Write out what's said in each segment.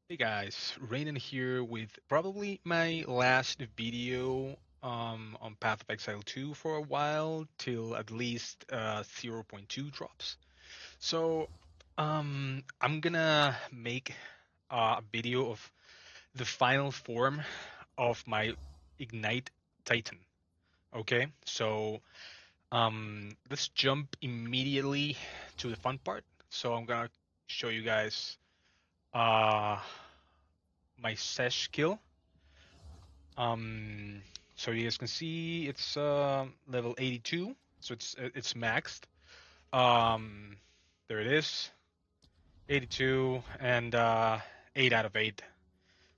Hey guys, Rainan here with probably my last video on Path of Exile 2 for a while till at least zero point 0.2 drops. So I'm gonna make a video of the final form of my Ignite Titan. Okay, so let's jump immediately to the fun part. So I'm gonna show you guys uh my Xesh skill. Um, so you guys can see it's level 82, so it's maxed. Um, there it is, 82 and 8 out of 8.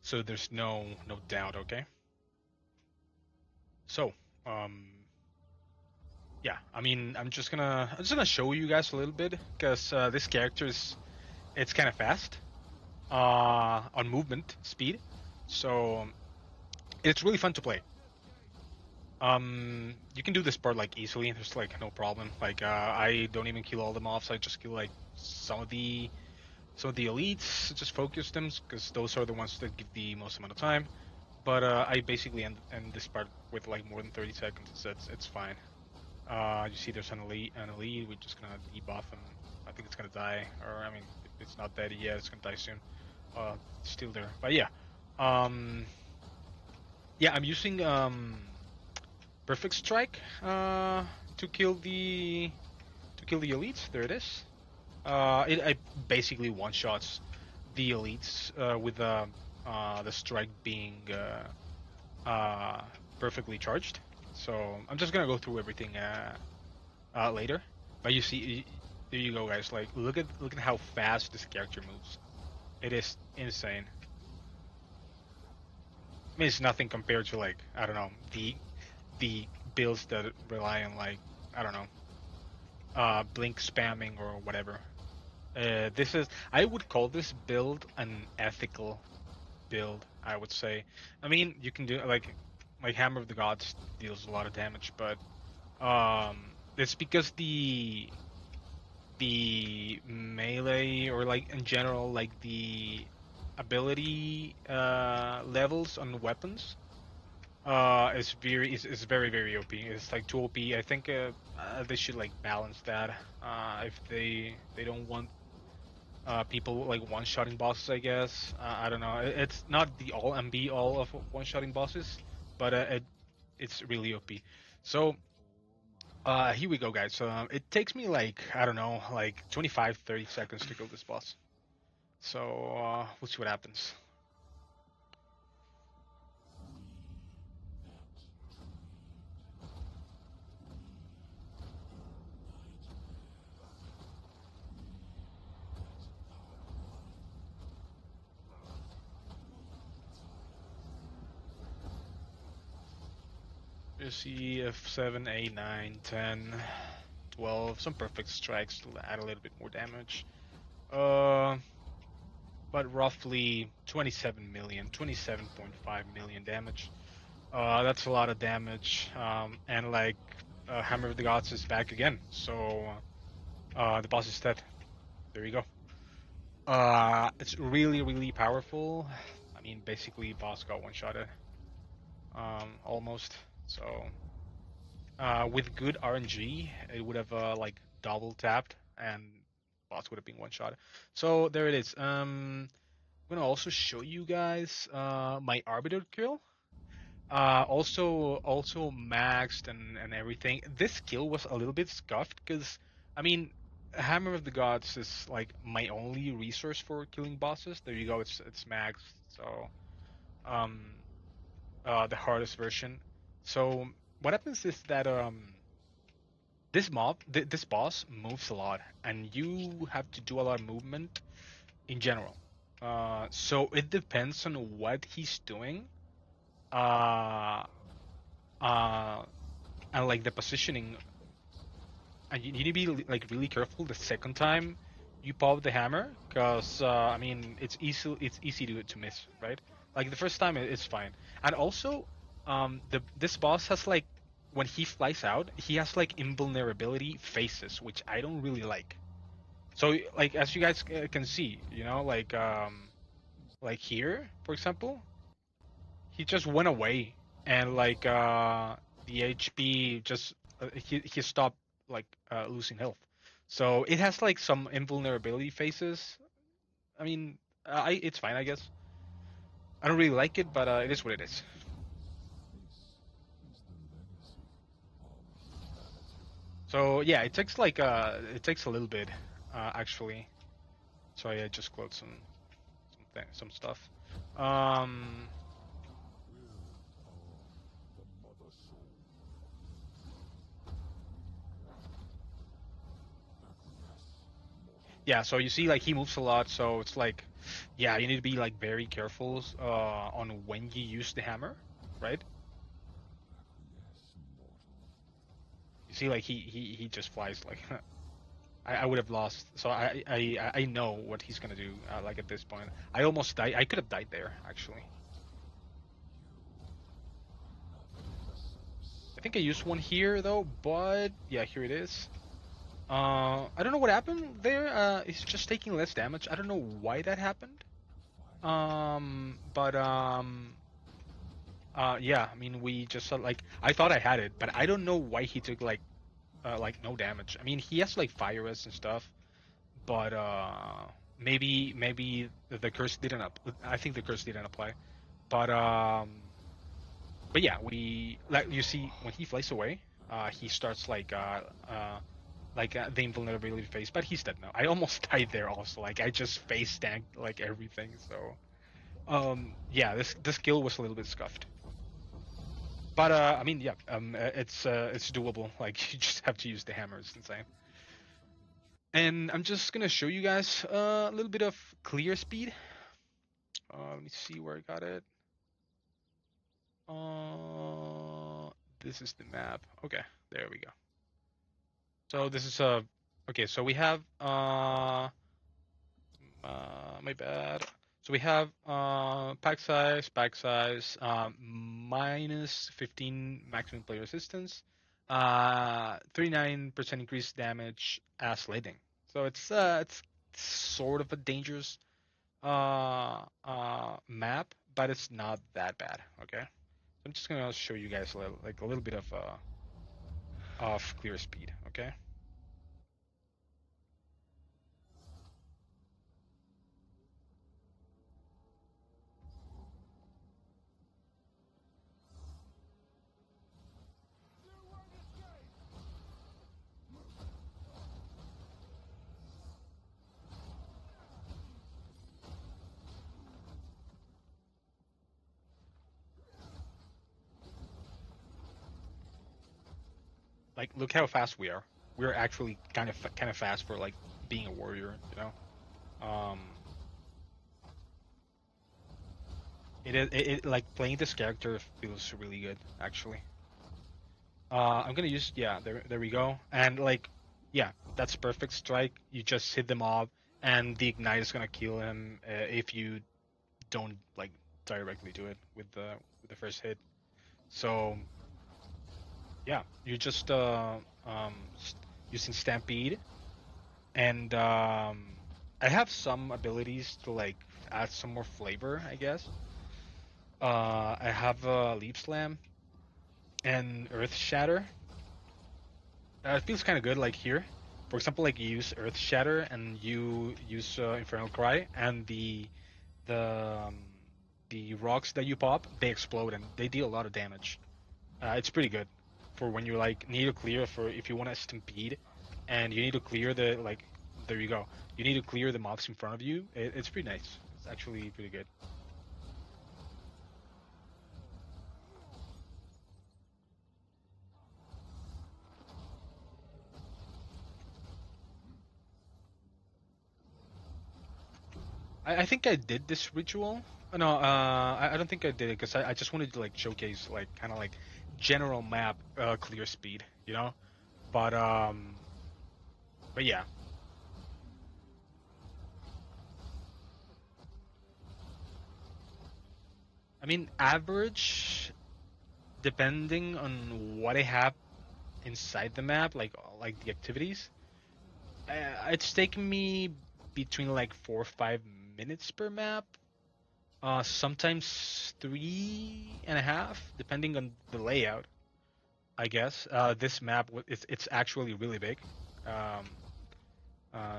So there's no doubt. Okay. So um, yeah, I mean I'm just gonna show you guys a little bit because this character is it's kind of fast on movement speed, so it's really fun to play. You can do this part like easily. There's like no problem. Like I don't even kill all the mobs. I just kill like some of the elites. Just focus them because those are the ones that give the most amount of time. But I basically end this part with like more than 30 seconds. So it's fine. You see, there's an elite. We're just gonna debuff him. I think it's gonna die, or I mean, if it's not dead yet, it's gonna die soon. It's still there. But yeah, um, yeah, I'm using Perfect Strike to kill the elites. There it is. I basically one shots the elites with the strike being uh, perfectly charged. So I'm just gonna go through everything later. But you see, there you go, guys. Like look at how fast this character moves. It is insane. I mean, it's nothing compared to like I don't know the builds that rely on like I don't know blink spamming or whatever. This is I would call this build an ethical build. I would say. I mean, you can do like Hammer of the Gods deals a lot of damage, but it's because the melee or like in general like the ability levels on weapons is very OP. It's like too OP. I think they should like balance that. If they don't want people like one-shotting bosses, I guess. I don't know. It's not the all and be all of one-shotting bosses, but it's really OP. So here we go, guys. It takes me like I don't know, like 25, 30 seconds to kill this boss. So we'll see what happens. You see F7, 8, 9, 10, 12, some perfect strikes to add a little bit more damage. Uh, but roughly 27 million, 27.5 million damage. That's a lot of damage. And like Hammer of the Gods is back again, so the boss is dead. There you go. It's really powerful. I mean, basically, boss got one-shotted, almost. So with good RNG, it would have like double tapped, and boss would have been one-shot. So there it is. I'm gonna also show you guys my Arbiter kill. Also maxed and everything. This skill was a little bit scuffed because I mean, Hammer of the Gods is like my only resource for killing bosses. There you go. It's maxed. So um the hardest version. So what happens is that this boss moves a lot, and you have to do a lot of movement in general. So it depends on what he's doing. Uh, uh, and like the positioning, and you need to be like really careful the second time you pop the hammer, because I mean it's easy to miss, right? Like the first time it's fine, and also the this boss has like when he flies out, he has like invulnerability phases, which I don't really like. So like as you guys can see, like like here, for example, he just went away, and like the HP just he stopped like losing health. So it has like some invulnerability phases. I mean, I it's fine, I guess. I don't really like it, but it is what it is. So yeah, it takes a little bit actually. So I just closed some stuff. Um, yeah, so you see like he moves a lot, so it's like yeah, you need to be like very careful on when you use the hammer, right? You see like he just flies like I would have lost. So I know what he's gonna do like at this point. I almost died. I could have died there actually. I think I used one here though, but yeah, here it is. I don't know what happened there. It's just taking less damage. I don't know why that happened. But yeah. I mean, we just like I thought I had it, but I don't know why he took like no damage. I mean, he has like fire rest and stuff, but maybe the curse didn't up. I think the curse didn't apply. But but yeah, we like you see when he flies away, he starts the invulnerability phase, but he's dead now. I almost died there also. Like I just face tanked like everything. So yeah, this kill was a little bit scuffed. But I mean yeah, it's doable. Like you just have to use the hammer. It's insane. And I'm just gonna show you guys a little bit of clear speed. Let me see where I got it. This is the map. Okay, there we go. So this is okay. So we have my bad. So we have pack size, minus 15 maximum player resistance, 39% increased damage as leading. So it's sort of a dangerous map, but it's not that bad. Okay, so I'm just gonna show you guys a little bit of clear speed. Okay. Like look how fast we are. We're actually kind of fast for like being a warrior, you know. Um, like playing this character feels really good actually. I'm gonna use yeah, there we go. And like yeah, that's perfect strike. You just hit them off and the ignite is gonna kill him if you don't like directly do it with the first hit. So yeah, you just using Stampede and I have some abilities to like add some more flavor, I guess. I have Leap Slam and Earth Shatter. It feels kind of good, like here. For example, like you use Earth Shatter and you use Infernal Cry, and the um, the rocks that you pop, they explode and they deal a lot of damage. It's pretty good for when you like need to clear for if you want to stampede, and you need to clear the like. There you go. You need to clear the mobs in front of you. It's pretty nice. It's actually pretty good. I think I did this ritual. No, I don't think I did it because I just wanted to like showcase like kind of like general map clear speed, you know. But um, but yeah, I mean average depending on what I have inside the map, like the activities. It's taken me between like 4 or 5 minutes per map. Sometimes 3.5, depending on the layout, I guess. This map, it's actually really big. Um,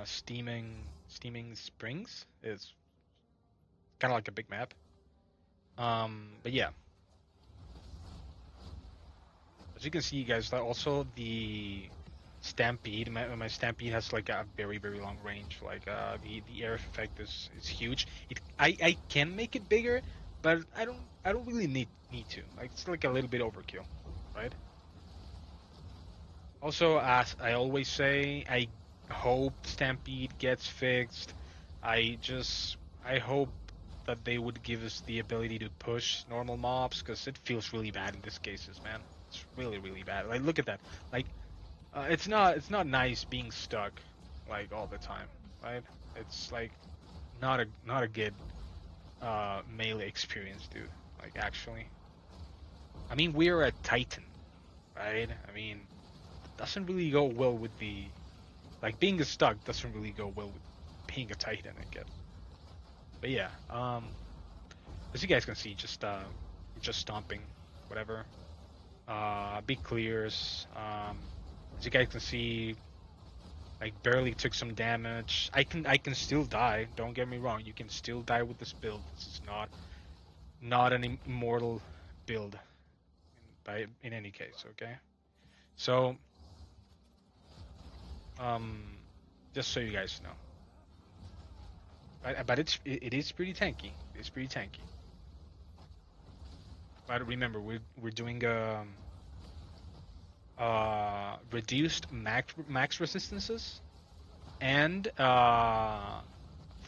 steaming springs is kind of like a big map. But yeah, as you can see, guys, that also the stampede. My stampede has like a very long range. Like the air effect is huge. I can make it bigger, but I don't really need to. Like it's like a little bit overkill, right? Also, as I always say, I hope Stampede gets fixed. I hope that they would give us the ability to push normal mobs because it feels really bad in these cases, man. It's really bad. Like look at that. Like it's not nice being stuck like all the time, right? It's like not a good melee experience, dude. Like actually. I mean, we're a Titan, right? I mean, doesn't really go well with the like being stuck doesn't really go well with being a Titan, I guess. But yeah, as you guys can see, just stomping, whatever. Big clears. As you guys can see, like barely took some damage. I can still die. Don't get me wrong. You can still die with this build. This is not an immortal build in any case. Okay. So um, just so you guys know, but it is pretty tanky. It's pretty tanky. But remember, we're doing reduced max resistances and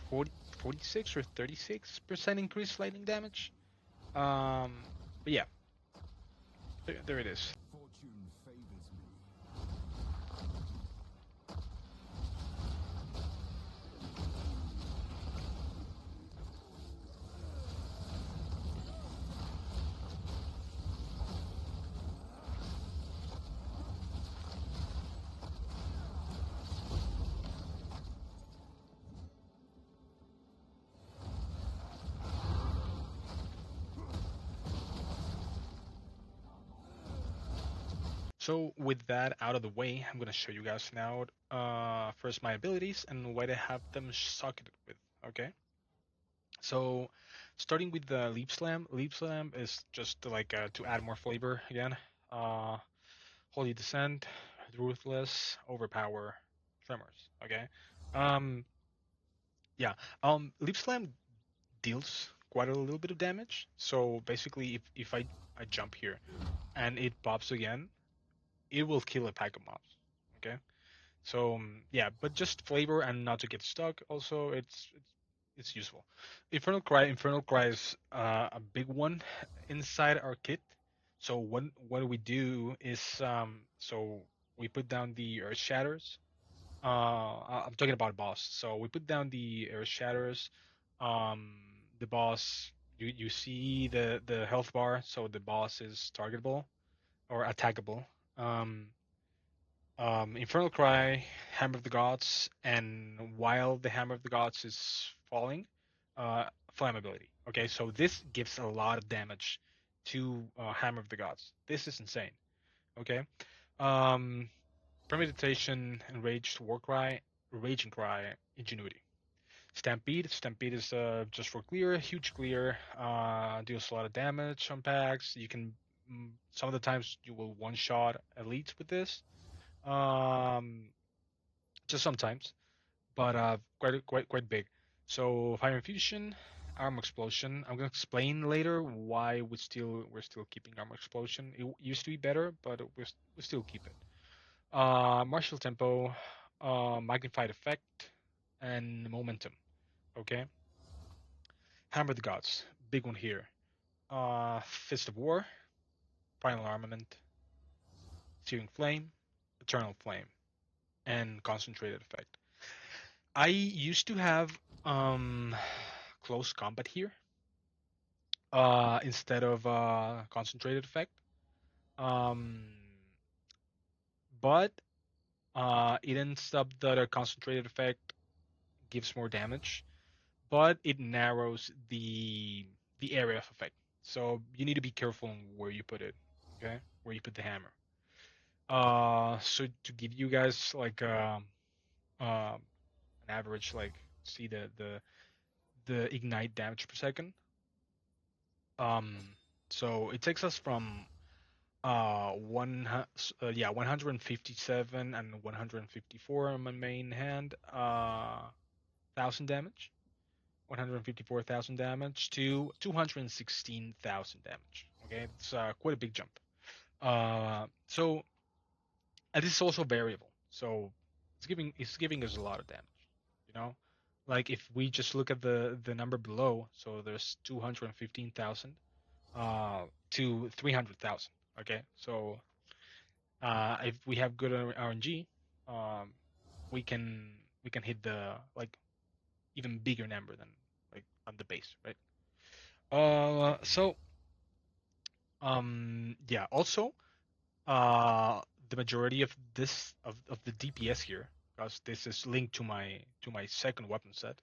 40, 46 or 36% increased lightning damage. But yeah, there it is. Fortune favors me. So with that out of the way, I'm gonna show you guys now first my abilities and what I have them socketed with. Okay. So starting with the leap slam. Leap slam is just like to add more flavor again. Uh, Holy Descent, Ruthless, Overpower, Tremors. Okay. Um, yeah. Leap Slam deals quite a little bit of damage. So basically, if I jump here and it pops again, it will kill a pack of mobs. Okay. So yeah, but just flavor and not to get stuck. Also, it's useful. Infernal Cry is a big one inside our kit. So what we do is so we put down the Earth Shatters. I'm talking about boss. So we put down the Earth Shatters. The boss, you see the health bar, so the boss is targetable or attackable. Um, Infernal Cry, Hammer of the Gods, and while the Hammer of the Gods is falling, flammability. Okay, so this gives a lot of damage to Hammer of the Gods. This is insane. Okay, um, Premeditation, Enraged, Warcry, Raging Cry, Ingenuity. Stampede is just for clear, huge clear, deals a lot of damage on packs. You can some of the times you will one shot elites with this. Um, just sometimes, but quite big. So Fire Infusion, Armor Explosion. I'm gonna explain later why we're still keeping Armor Explosion. It used to be better, but we still keep it. Martial Tempo, Magnified Effect, and Momentum. Okay. Hammer of the Gods, big one here. Fist of War, Final Armament, Searing Flame, Eternal Flame, and Concentrated Effect. I used to have close combat here instead of concentrated effect. Um, but it ends up that a concentrated effect gives more damage, but it narrows the area of effect. So you need to be careful on where you put it. Okay, where you put the hammer. So to give you guys like an average, like see the ignite damage per second. Um, so it takes us from 157 and 154 on my main hand, 1000 damage, 154,000 damage to 216,000 damage. Okay, it's quite a big jump. So and this is also variable, so it's giving us a lot of damage. You know, like if we just look at the number below, so there's 215,000 to 300,000. Okay, so if we have good RNG, um, we can we can hit the like even bigger number than like on the base, right? So yeah. Also, uh, the majority of this of the DPS here, because this is linked to my second weapon set,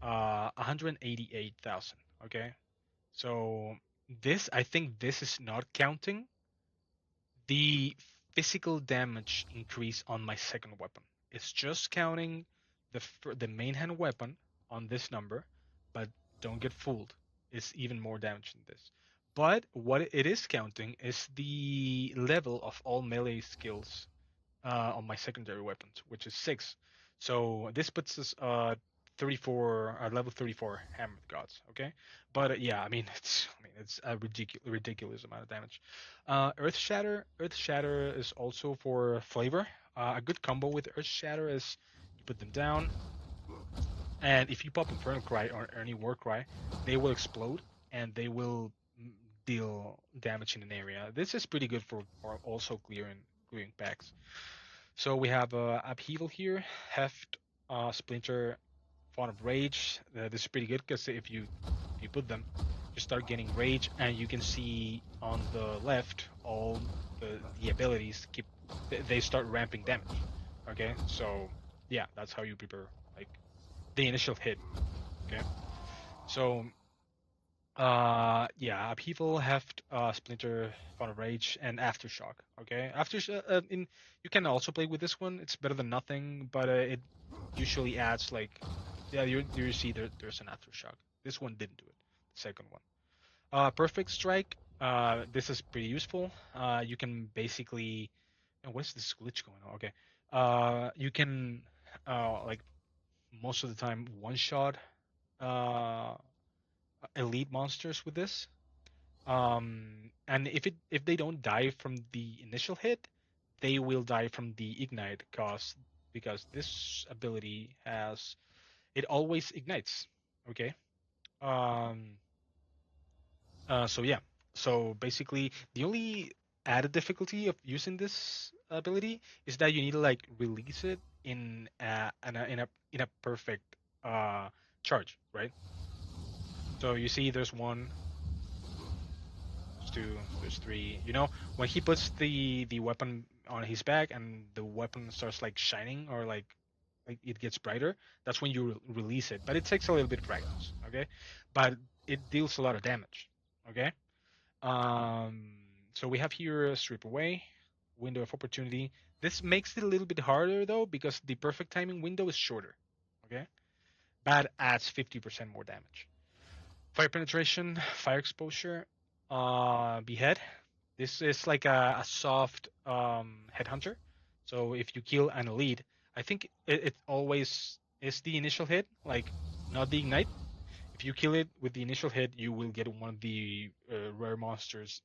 188,000. Okay, so this I think this is not counting the physical damage increase on my second weapon. It's just counting the main hand weapon on this number, but don't get fooled. It's even more damage than this. But what it is counting is the level of all melee skills on my secondary weapons, which is 6. So this puts us 34 level 34 hammered gods. Okay, but yeah, I mean it's a ridiculous amount of damage. Earth Shatter is also for flavor. A good combo with Earth Shatter is you put them down, and if you pop Infernal Cry or any War Cry, they will explode and they will deal damage in an area. This is pretty good for also clearing packs. So we have Upheaval here, Heft, Splinter, Font of Rage. This is pretty good because if you put them, you start getting Rage, and you can see on the left all the abilities keep they start ramping damage. Okay, so yeah, that's how you prepare like the initial hit. Okay, so yeah, Upheaval, Heft, Splinter, Font of Rage, and Aftershock. Okay, in you can also play with this one. It's better than nothing, but it usually adds like, yeah, you see there's an Aftershock. This one didn't do it. The second one. Perfect Strike. This is pretty useful. You can basically, and what is this glitch going on? Okay. You can like most of the time one shot uh elite monsters with this. And if they don't die from the initial hit, they will die from the ignite cost because this ability has it always ignites. Okay. Um. So yeah. So basically, the only added difficulty of using this ability is that you need to like release it in a perfect charge, right? So you see, there's one, there's two, there's three. You know, when he puts the weapon on his back and the weapon starts like shining or like it gets brighter, that's when you release it. But it takes a little bit of practice, okay? But it deals a lot of damage, okay? Um, so we have here a strip away, window of opportunity. This makes it a little bit harder though because the perfect timing window is shorter, okay? But adds 50% more damage. Fire penetration, fire exposure, behead. This is like a soft headhunter. So if you kill an elite, I think it always is the initial hit, like not the ignite. If you kill it with the initial hit, you will get one of the rare monsters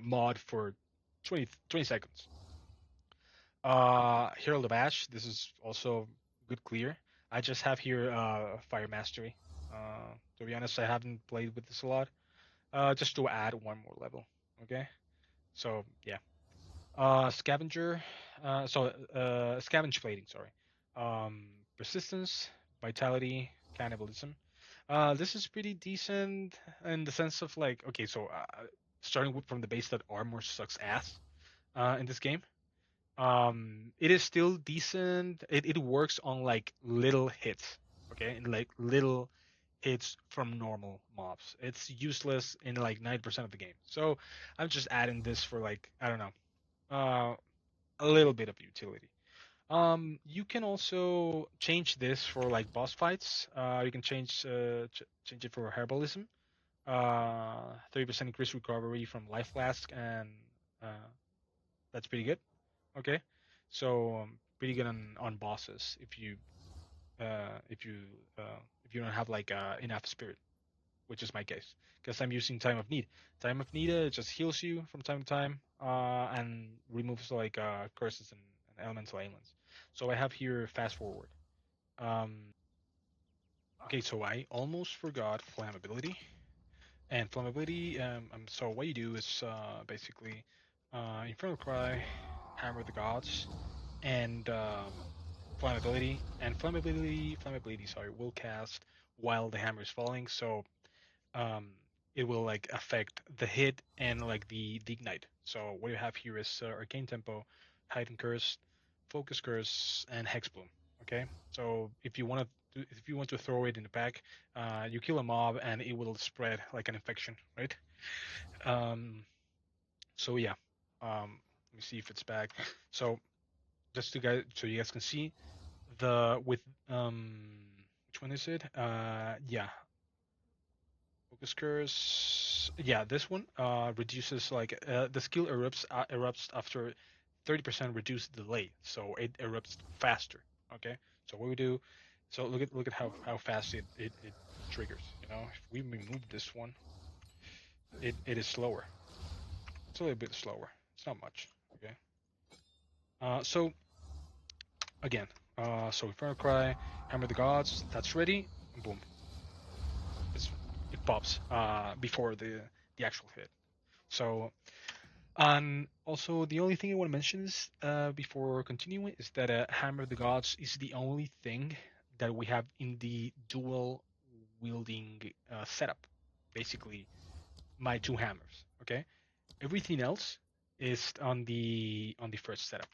mod for 20 seconds. Herald of Ash. This is also good clear. I just have here Fire Mastery. To be honest, I haven't played with this a lot. Just to add one more level. Okay. So yeah. Scavenger. Scavenge plating. Sorry. Persistence, vitality, cannibalism. This is pretty decent in the sense of like, okay, so starting from the base that armor sucks ass in this game. It is still decent. It works on like little hits, okay, and like little it's from normal mobs. It's useless in like 90% of the game. So I'm just adding this for like, I don't know, a little bit of utility. You can also change this for like boss fights. You can change it for herbalism. 30% increased recovery from life flask, and uh, that's pretty good. Okay, so pretty good on bosses if you uh, if you if you don't have like enough spirit, which is my case, because I'm using Time of Need. Time of Need just heals you from time to time and removes like curses and elemental ailments. So I have here fast forward. Okay, so I almost forgot flammability. And flammability, so what you do is basically Infernal Cry, Hammer of the Gods, and flammability. And flammability, sorry, will cast while the hammer is falling. So um, it will like affect the hit and like the ignite. So what you have here is Arcane Tempo, Heightened Curse, Focus Curse, and Hex Bloom. Okay, so if you want to throw it in the pack, you kill a mob and it will spread like an infection, right? Um, so yeah, let me see if it's back. So just to guys, so you guys can see the with which one is it? Yeah, Focus curse. Yeah, this one reduces like the skill erupts after 30% reduced delay, so it erupts faster. Okay, so what we do, so look at how fast it triggers. You know, if we remove this one, it is slower. It's a little bit slower. It's not much. Okay. So again, so Inferno Cry, Hammer the Gods, that's ready, and boom, it's, it pops before the actual hit. So, and also the only thing I want to mention is before continuing is that Hammer of the Gods is the only thing that we have in the dual wielding setup. Basically, my two hammers. Okay, everything else is on the first setup.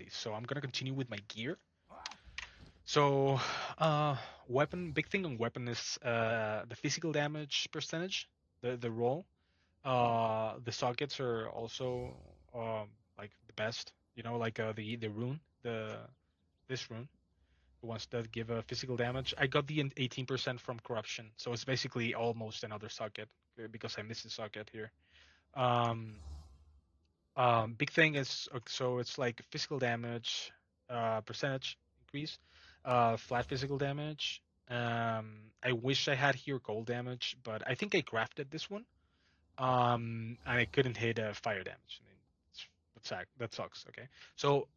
So I'm gonna continue with my gear. So, weapon. Big thing on weapon is the physical damage percentage, the roll. The sockets are also like the best. You know, like the rune, this rune, the ones that give physical damage. I got the 18% from corruption, so it's basically almost another socket because I missed the socket here. Um, Big thing is so it's like physical damage, percentage increase, flat physical damage. I wish I had here gold damage, but I think I crafted this one. And I couldn't hit fire damage. I mean, that sucks. Okay, so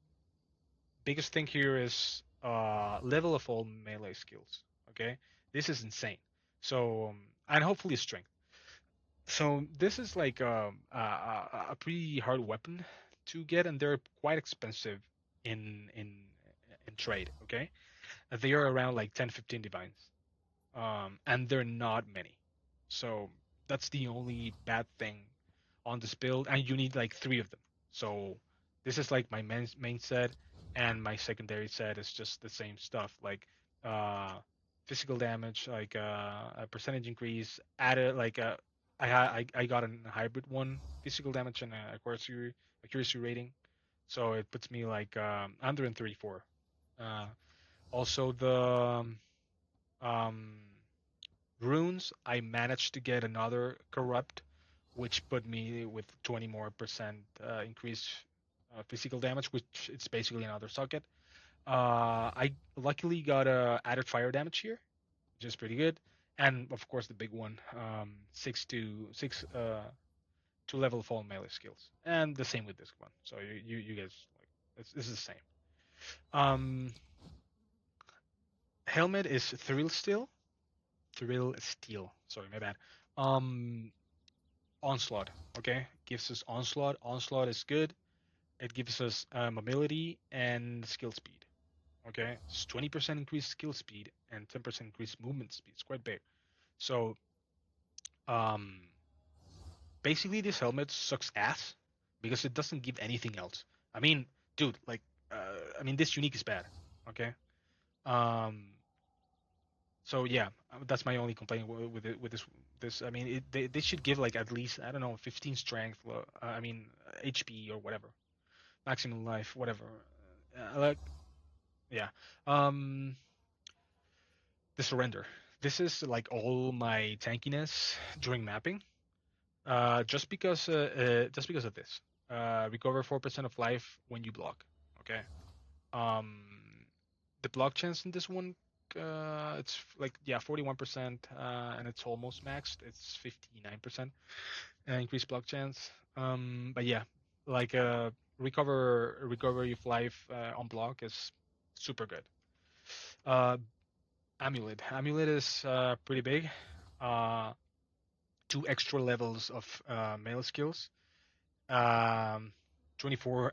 biggest thing here is level of all melee skills. Okay, this is insane. So and hopefully strength. So this is like a pretty hard weapon to get, and they're quite expensive in in trade. Okay, they are around like 10, 15 divines, and they're not many. So that's the only bad thing on this build, and you need like three of them. So this is like my main set, and my secondary set is just the same stuff, like uh, physical damage, like a percentage increase, added like I got a hybrid one, physical damage and accuracy rating, so it puts me like 134. Also the um, runes, I managed to get another corrupt, which put me with 20 more percent increased physical damage, which it's basically another socket. I luckily got added fire damage here, which is pretty good, and of course the big one, 6 to 6 2 level fall melee skills, and the same with this one. So you guys like this is the same. Um, Helmet is Thrill Steel. Sorry, my bad. Um, Onslaught. Okay, gives us Onslaught. Onslaught is good. It gives us mobility and skill speed. Okay, it's 20% increased skill speed and 10% increased movement speed. It's quite big. So, um, basically, this helmet sucks ass because it doesn't give anything else. I mean, dude, like, I mean, this unique is bad. Okay. Um, So yeah, that's my only complaint with it, with this. I mean, they should give like at least, I don't know, 15 strength. I mean, HP or whatever, maximum life, whatever. Like yeah. Um, the surrender. This is like all my tankiness during mapping. Just because of this. Recover 4% of life when you block. Okay. Um, the block chance in this one, it's like yeah, 41%, and it's almost maxed. It's 59% increased block chance. But yeah, like recovery of life on block is super good. Uh, amulet is pretty big. Uh, two extra levels of melee skills. Um, 24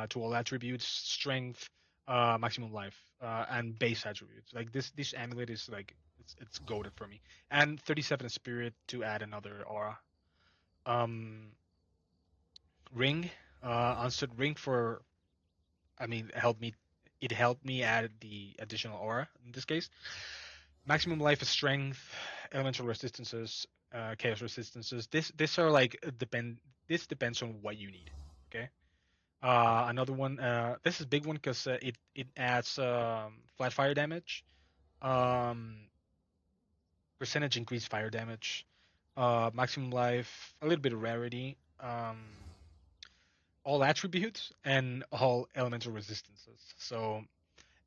to all attributes, strength, maximum life, and base attributes. Like this amulet is like it's goaded for me. And 37 spirit to add another aura. Um, ring, unstood ring for I mean it helped me add the additional aura in this case. Maximum life is strength, elemental resistances, chaos resistances. This are like depend. This depends on what you need. Okay. Another one. This is a big one because it adds flat fire damage, um, percentage increased fire damage, maximum life, a little bit of rarity, all attributes, and all elemental resistances. So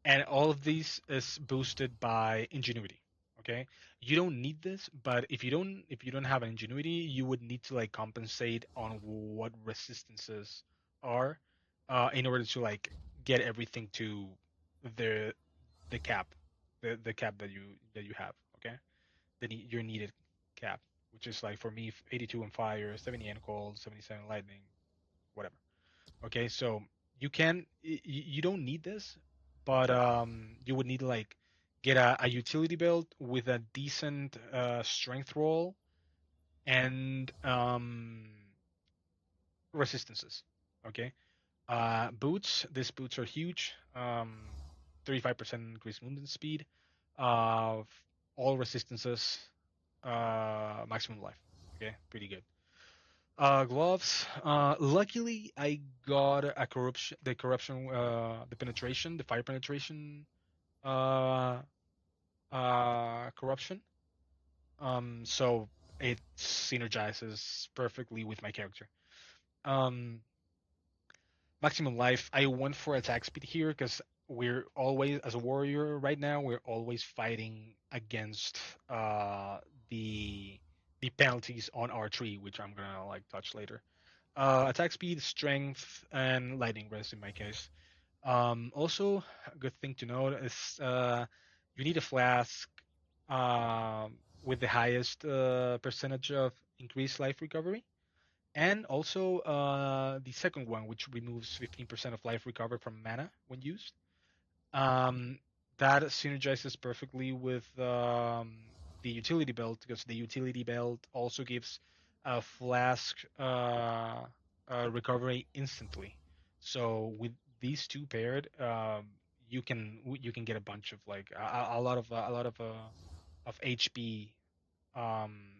and all of these is boosted by ingenuity. Okay, you don't need this, but if you don't have an ingenuity, you would need to like compensate on what resistances are in order to like get everything to the the cap, the cap that you have. Okay, your needed cap, which is like for me 82 on fire, 70 on cold, 77 lightning, whatever. Okay, so you don't need this, but you would need to like get a utility build with a decent strength roll and resistances. Okay, boots. These boots are huge. 35% increased movement speed. Uh, all resistances. Maximum life. Okay, pretty good. Gloves. Luckily, I got a corruption, the penetration, the fire penetration, uh, corruption. So it synergizes perfectly with my character. Um, maximum life. I went for attack speed here because we're always, as a warrior right now, we're always fighting against the the penalties on R3, which I'm gonna like touch later. Attack speed, strength, and lightning rest in my case. Also, a good thing to note is you need a flask with the highest percentage of increased life recovery, and also the second one, which removes 15% of life recovered from mana when used. Um, that synergizes perfectly with the utility belt because the utility belt also gives a flask recovery instantly. So with these two paired, you can get a bunch of like a lot of HP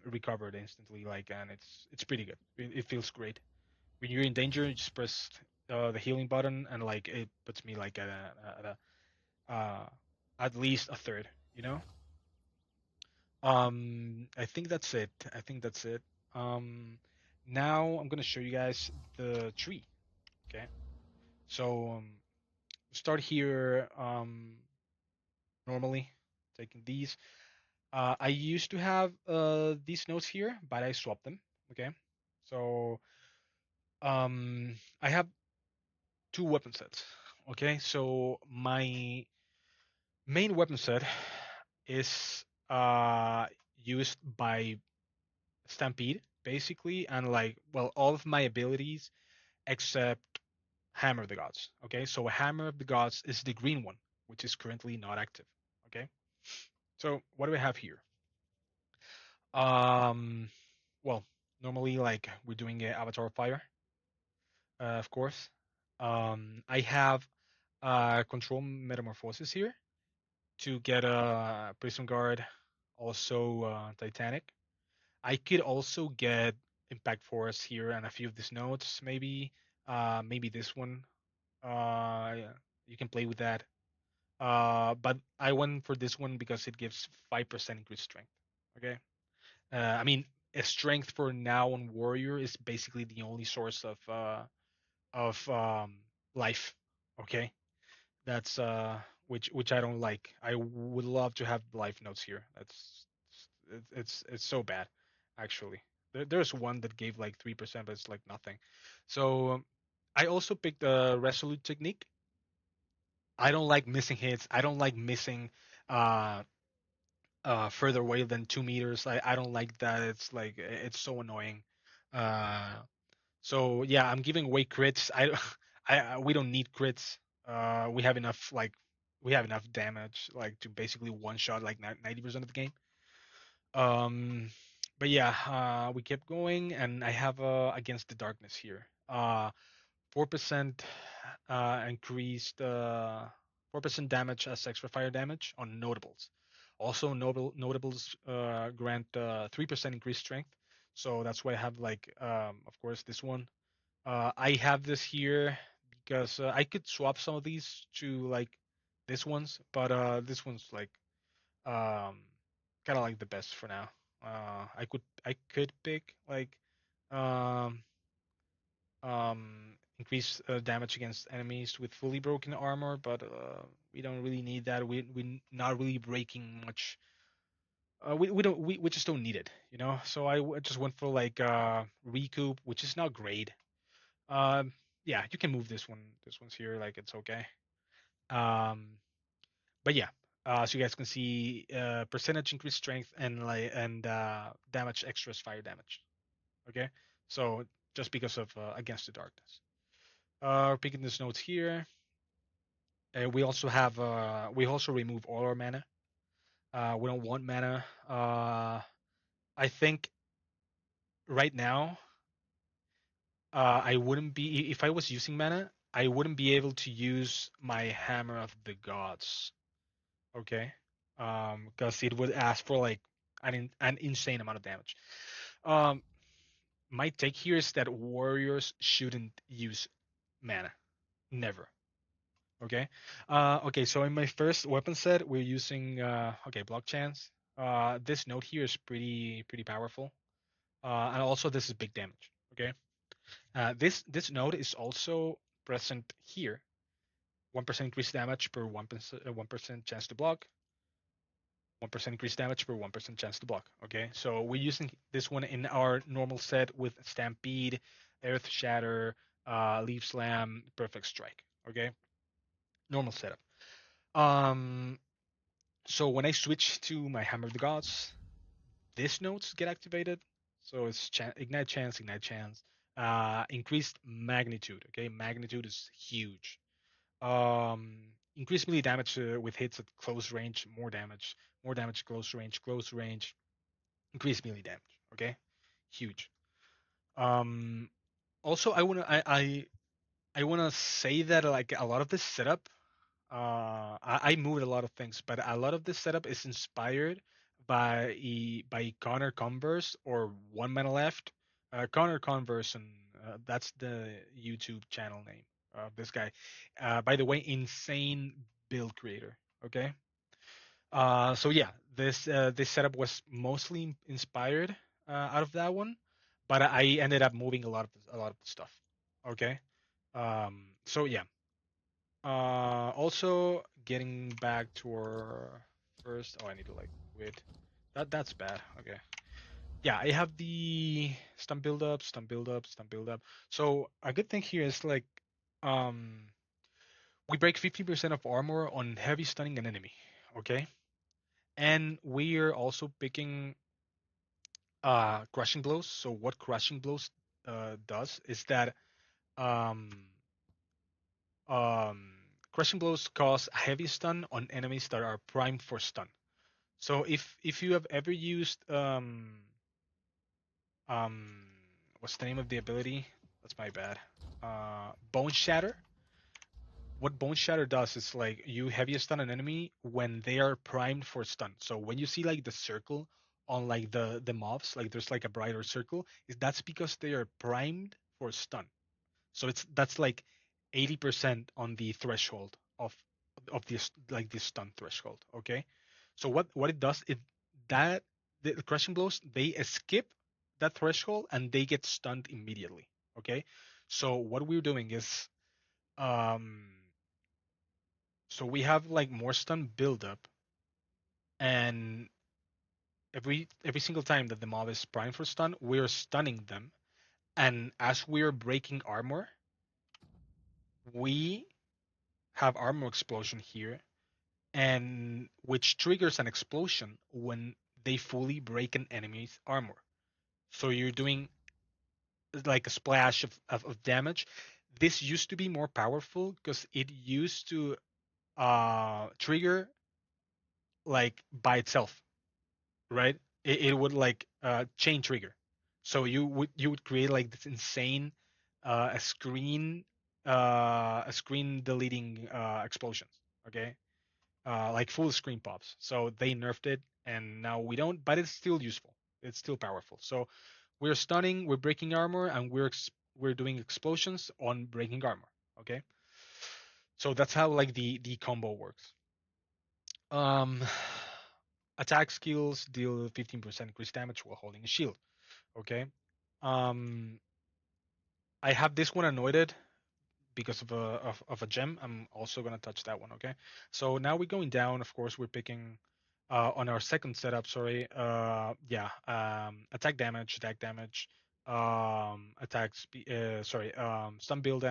recovered instantly. Like and it's pretty good. It feels great. When you're in danger, you just press the healing button and like it puts me like uh, at least a third, you know? I think that's it. I think that's it. Um, now I'm gonna show you guys the tree. Okay. So start here. Normally taking these. I used to have these notes here, but I swapped them. Okay. So I have two weapon sets. Okay. So my main weapon set is used by Stampede basically, and like well all of my abilities except Hammer of the Gods. Okay, so Hammer of the Gods is the green one, which is currently not active. Okay, so what do we have here? Um, well, normally like we're doing a Avatar of Fire, of course. I have control metamorphosis here. to get a Prism Guard, also Titanic. I could also get Impact Force here and a few of these nodes, maybe. Maybe this one. Yeah, you can play with that. But I went for this one because it gives 5% increased strength. Okay. I mean, a strength for now on warrior is basically the only source of life. Okay, that's which I don't like. I would love to have life notes here. It's so bad, actually. There's one that gave like 3%, but it's like nothing. So I also picked the resolute technique. I don't like missing hits. I don't like missing uh further away than 2 meters. I don't like that. It's like it's so annoying. Uh, so yeah, I'm giving away crits. We don't need crits. We have enough we have enough damage like to basically one shot like 90% of the game. Um, but yeah, we kept going, and I have against the darkness here. 4% increased 4% damage as extra fire damage on notables. Also, notables grant 3% increased strength. So that's why I have like, of course, this one. I have this here because I could swap some of these to like this ones, but this one's like um, kind of like the best for now. I could pick like um, increase damage against enemies with fully broken armor, but we don't really need that. We not really breaking much. We just don't need it, you know. So just went for like recoup, which is not great. Um, yeah, you can move this one. This one's here, like it's okay. Um, but yeah, so you guys can see percentage increased strength and damage extras fire damage. Okay, so just because of against the darkness. Picking these notes here. We also remove all our mana. We don't want mana. I think right now I wouldn't be if I was using mana. I wouldn't be able to use my Hammer of the Gods. Okay, because it would ask for like an insane amount of damage. Um, my take here is that warriors shouldn't use mana. Never. Okay. Okay. So in my first weapon set, we're using okay block chance. This node here is pretty powerful, and also this is big damage. Okay. This node is also present here. 1% increased damage per 1% chance to block. 1% increased damage per 1% chance to block. Okay. So we're using this one in our normal set with Stampede, Earth Shatter, Leaf Slam, Perfect Strike. Okay. Normal setup. Um, So when I switch to my Hammer of the Gods, these nodes get activated. So it's ignite chance, increased magnitude. Okay, magnitude is huge. Increased melee damage with hits at close range, more damage close range, increased melee damage. Okay, huge. Um, Also, I wanna say that like a lot of this setup I moved a lot of things, but a lot of this setup is inspired by Connor Converse or One Man Left. Connor Converse, and that's the YouTube channel name of this guy. By the way, insane build creator. Okay. So yeah, this setup was mostly inspired out of that one, but I ended up moving a lot of the stuff. Okay. So yeah, also getting back to our first. Oh, I need to like quit. That's bad. Okay. Yeah, I have the stun build up, stun build up, stun build up. So a good thing here is like, um, we break 50% of armor on heavy stunning an enemy. Okay, and we are also picking crushing blows. So what crushing blows does is that um um crushing blows cause a heavy stun on enemies that are primed for stun. So if you have ever used um what's the name of the ability? That's my bad. Bone Shatter. what Bone Shatter does is like you heavy stun an enemy when they are primed for stun. So when you see like the circle on like the mobs, like there's like a brighter circle, is that's because they are primed for stun. So it's that's like 80% on the threshold of this like this stun threshold. Okay, so what it does it that the crushing blows they skip that threshold and they get stunned immediately. Okay, so what we're doing is um so we have like more stun buildup, and every single time that the mob is primed for stun, we're stunning them, and as we're breaking armor, we have armor explosion here, and which triggers an explosion when they fully break an enemy's armor. So you're doing like a splash of damage. This used to be more powerful because it used to trigger like by itself, right? It would like chain trigger. So you would create like this insane a screen deleting explosions. Okay, like full screen pops. So they nerfed it, and now we don't. But it's still useful. It's still powerful. So we're stunning, we're breaking armor, and we're doing explosions on breaking armor. Okay, so that's how like the combo works. Um, attack skills deal 15% increased damage while holding a shield. Okay. Um, I have this one anointed because of a gem. I'm also gonna touch that one. Okay. So now we're going down. Of course, we're picking on our second setup. Sorry. Yeah. Attack damage. Attack speed. Sorry. Stun build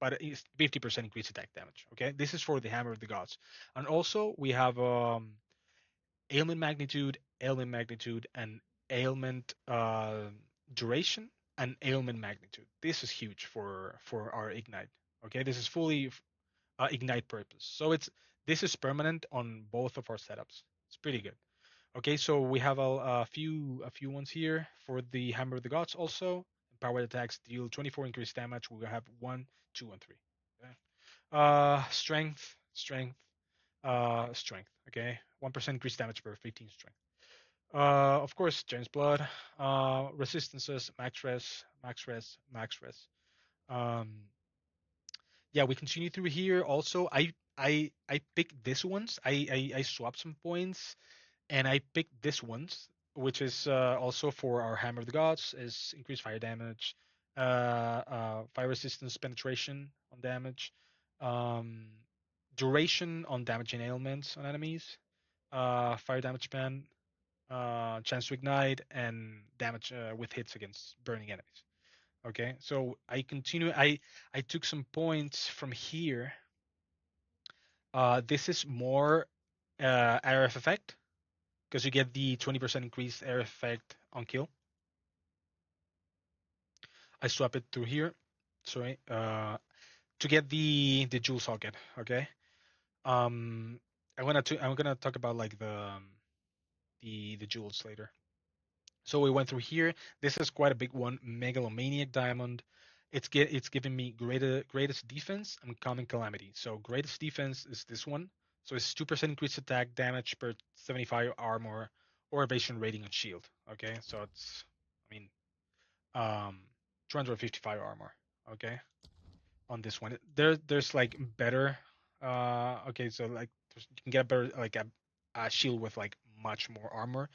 but it's 50% increased attack damage. Okay. This is for the Hammer of the Gods, and also we have ailment magnitude, and ailment duration, and ailment magnitude. This is huge for our ignite. Okay, this is fully ignite purpose. So it's this is permanent on both of our setups. It's pretty good. Okay, so we have a few ones here for the Hammer of the Gods also. Powered attacks deal 24 increased damage. We have 1, 2, and 3. Okay. Strength. Okay, 1% increased damage per 15 strength. Of course, James Blood. Resistances, max res. Um, yeah, we continue through here. Also, I picked this ones. I swapped some points, and I picked this ones, which is also for our Hammer of the Gods, is increased fire damage, fire resistance, penetration on damage, um, duration on damaging ailments on enemies, fire damage ban, chance to ignite, and damage with hits against burning enemies. Okay, so I continue. I took some points from here. This is more RF effect because you get the 20% increased air effect on kill. I swap it through here. Sorry. To get the jewel socket. Okay. Um, I'm gonna talk about like the jewels later. So we went through here. This is quite a big one. Megalomaniac diamond. It's giving me greatest defense and common calamity. So greatest defense is this one. So it's 2% increased attack damage per 75 armor or evasion rating and shield. Okay, so it's I mean um 255 armor. Okay, on this one. There's like better. Okay, so like you can get a better like a shield with like much more armor,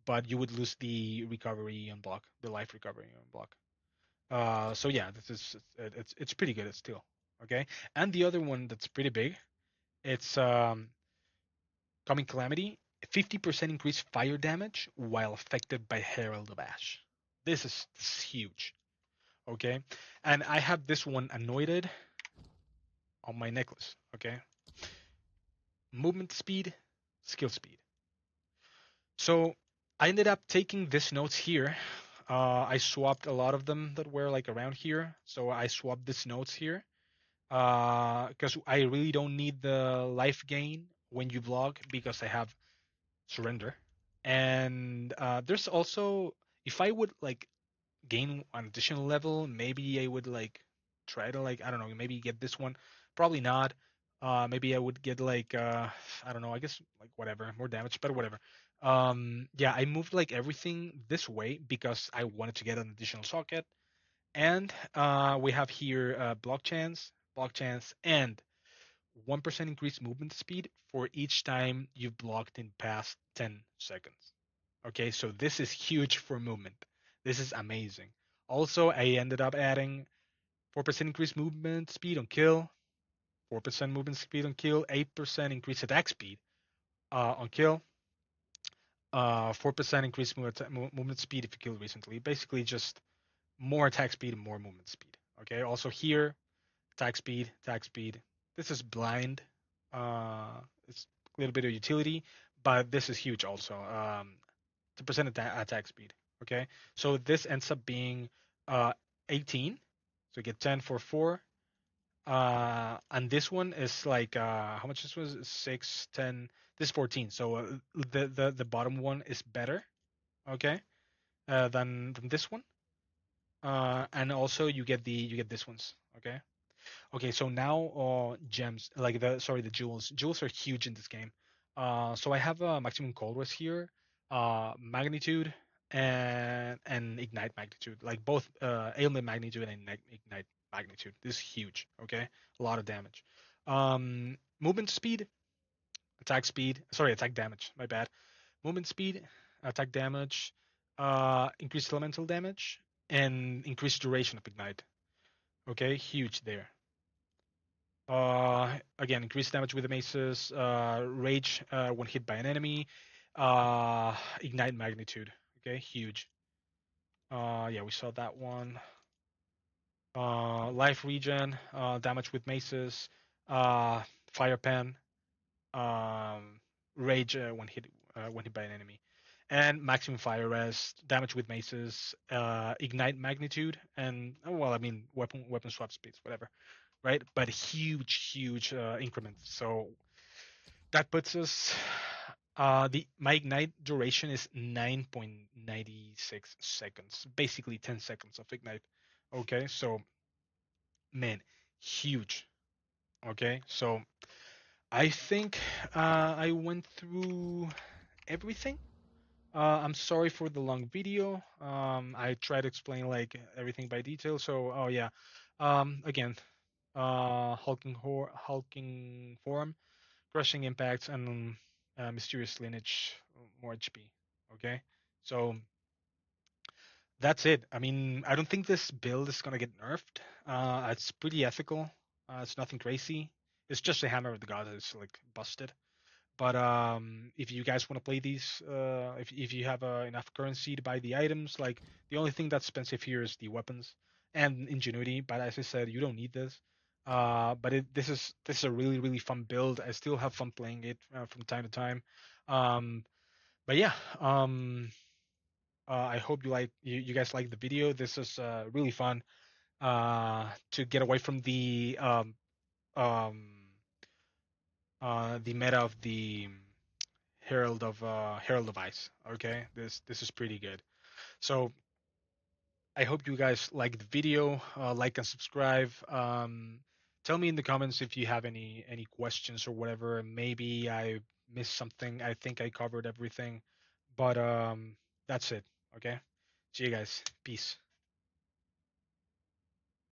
but you would lose the recovery on block, the life recovery on block. So yeah, this is it's pretty good. It's still okay. And the other one that's pretty big, it's coming calamity, 50% increased fire damage while affected by Herald of Ash. This is huge. Okay, and I have this one anointed on my necklace. Okay, movement speed, skill speed. So I ended up taking these notes here. I swapped a lot of them that were like around here. So I swapped these notes here because I really don't need the life gain when you block because I have surrender. And there's also if I would like gain an additional level, maybe I would like try to like I don't know maybe get this one. Probably not. Maybe I would get like I don't know, I guess like whatever, more damage, but whatever. Yeah, I moved like everything this way because I wanted to get an additional socket. And we have here block chance, and 1% increased movement speed for each time you've blocked in past 10 seconds. Okay, so this is huge for movement. This is amazing. Also, I ended up adding 4% increased movement speed on kill, 4% movement speed on kill, 8% increased attack speed on kill, 4% increased movement speed if you kill recently. Basically, just more attack speed and more movement speed. Okay, also here, attack speed, attack speed. This is blind. It's a little bit of utility, but this is huge also. 2% attack speed. Okay, so this ends up being 18. So you get 10 for 4. And this one is like how much this was? 6, 10. This 14. So the bottom one is better. Okay, than this one. And also you get this ones. Okay. Okay, so now gems like the jewels. Jewels are huge in this game. So I have a maximum cold rest here, magnitude and ignite magnitude, like both ailment magnitude and ignite magnitude. This is huge. Okay, a lot of damage. Movement speed, attack damage. My bad. Movement speed, attack damage, increased elemental damage, and increased duration of ignite. Okay, huge there. Again, increased damage with the maces, rage when hit by an enemy, ignite magnitude. Okay, huge. Yeah, we saw that one. Life regen, damage with maces, fire pen, um, rage when hit by an enemy, and maximum fire rest, damage with maces, ignite magnitude, and well, I mean weapon swap speeds, whatever, right? But huge increments. So that puts us. The my ignite duration is 9.96 seconds, basically 10 seconds of ignite. Okay, so man, huge. Okay, so I think I went through everything. I'm sorry for the long video. I tried to explain like everything by detail. So, oh yeah. Again, hulking form, crushing impacts, and mysterious lineage, more HP. Okay, so that's it. I mean, I don't think this build is gonna get nerfed. It's pretty ethical. It's nothing crazy. It's just a hammer of the gods that's like busted. But if you guys want to play these, if you have enough currency to buy the items, like the only thing that's expensive here is the weapons and ingenuity. But as I said, you don't need this. But this is a really fun build. I still have fun playing it from time to time. Um, but yeah, I hope you guys like the video. This is really fun to get away from um, the meta of the Herald of Ice. Okay, this is pretty good. So I hope you guys like the video. Like and subscribe. Tell me in the comments if you have any questions or whatever. Maybe I missed something. I think I covered everything, but that's it. Okay. See you guys. Peace.